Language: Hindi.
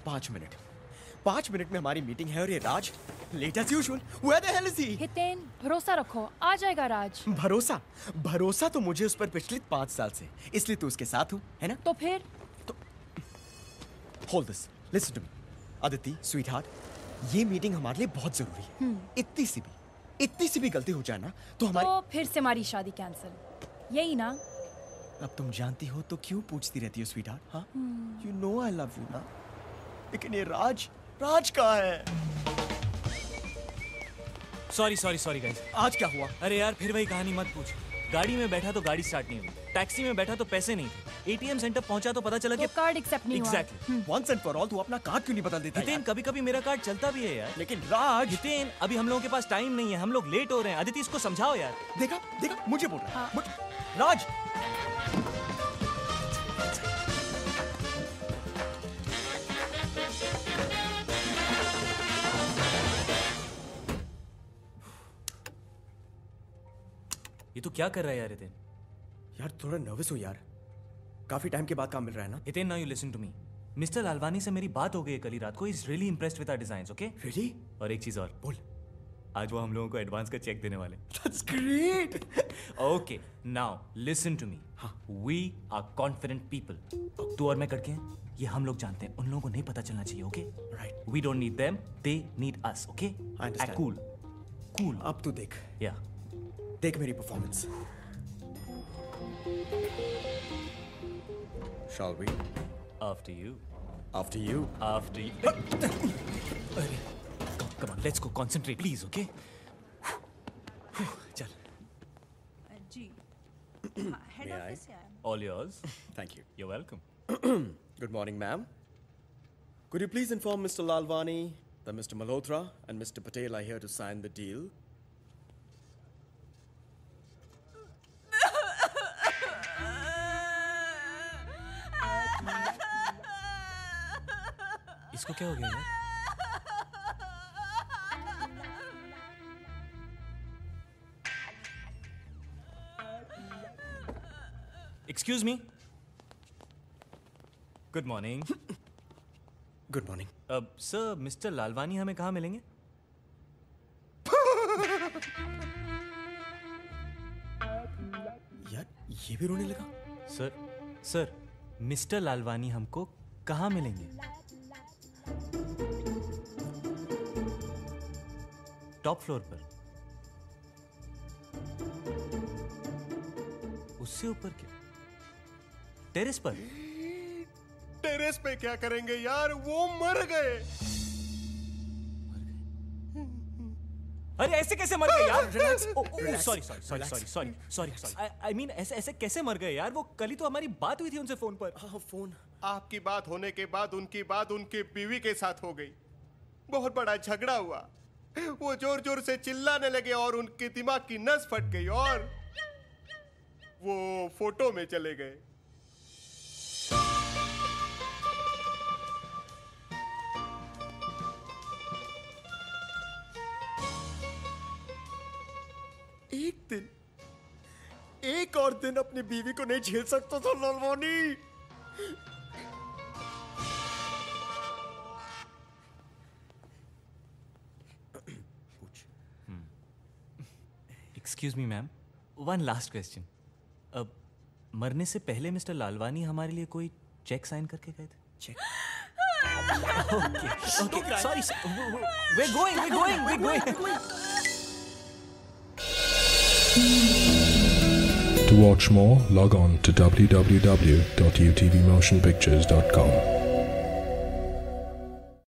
5 मिनट में हमारी मीटिंग है और ये Raj late as usual. Where the hell is he? Hiten, भरोसा रखो, आ जाएगा राज। भरोसा तो मुझे उस पर पिछले 5 साल से, इसलिए तू उसके साथ हूँ, है ना? तो फिर Hold this, listen to me. Aditi, sweetheart, ये मीटिंग हमारे लिए बहुत जरूरी है। इतनी सी भी गलती हो जाए ना तो हमारी। तो फिर से हमारी शादी कैंसिल, यही ना? अब तुम जानती हो तो क्यों पूछती रहती हो स्वीटहार्ट? हाँ, you know I love you ना। लेकिन ये राज कहाँ है? Sorry guys. आज क्या हुआ? अरे यार फिर वही कहानी मत पूछ। गाड़ी में बैठा तो गाड़ी स्टार्ट नहीं हुई, टैक्सी में बैठा तो पैसे नहीं थे, एटीएम सेंटर पहुंचा तो पता चला कि कार्ड एक्सेप्ट नहीं हुआ। Exactly. Once and for all तू अपना कार्ड क्यों नहीं बदल देता? हितेन, कभी-कभी मेरा कार्ड चलता भी है यार। लेकिन राज। हितेन, अभी हम लोगों के पास टाइम नहीं है, हम लोग लेट हो रहे हैं। अदिति, इसको समझाओ यार। देखा मुझे बोल रहा है। राज, ये तो क्या कर रहा है यार हितेन? यार थोड़ा नर्वस हूँ यार, काफी टाइम के बाद काम मिल रहा है ना। Hiten, now you listen to me. Mister Lalwani से मेरी बात हो गई है कल ही रात को। Is really impressed with our designs, okay? Really? और एक चीज और बोल, आज वो हम लोगों को एडवांस का चेक देने वाले। That's great. Okay, now listen to me. We are confident people. तू और मैं करके हैं, ये हम लोग जानते हैं, उन लोगों को नहीं पता चलना चाहिए, okay? Right. We don't need them, they need us, okay? Cool. अब तू देख। या देख मेरी performance. Shall we? After you. After you. After you. Come on, let's go. Concentrate, please, okay? चल. जी. Head office से आया. All yours. Thank you. You're welcome. Good morning, ma'am. Could you please inform Mr. Lalwani that Mr. Malhotra and Mr. Patel are here to sign the deal? इसको क्या हो गया यार? Excuse me. Good morning. Good morning. Sir, mister Lalwani हमें कहाँ मिलेंगे? यार ये भी रोने लगा। सर, मिस्टर लालवानी हमको कहाँ मिलेंगे? टॉप फ्लोर पर। उससे ऊपर क्या? टेरेस पर? टेरेस पे क्या करेंगे यार, वो मर गए। अरे ऐसे कैसे मर गए यार? सॉरी। आई मीन ऐसे कैसे मर गए यार? वो कल ही तो हमारी बात हुई थी उनसे फोन पर। हाँ, फोन। आपकी बात होने के बाद उनकी बात उनकी बीवी के साथ हो गई। बहुत बड़ा झगड़ा हुआ। वो जोर जोर से चिल्लाने लगे और उनके दिमाग की नस फट गई और वो फोटो में चले गए। एक और दिन अपनी बीवी को नहीं झेल सकता था Lalwani. Excuse me ma'am, one last question. अब मरने से पहले मिस्टर लालवानी हमारे लिए कोई चेक साइन करके गए थे? Check? Okay, sorry, we're going. To watch more, log on to www.utvmotionpictures.com.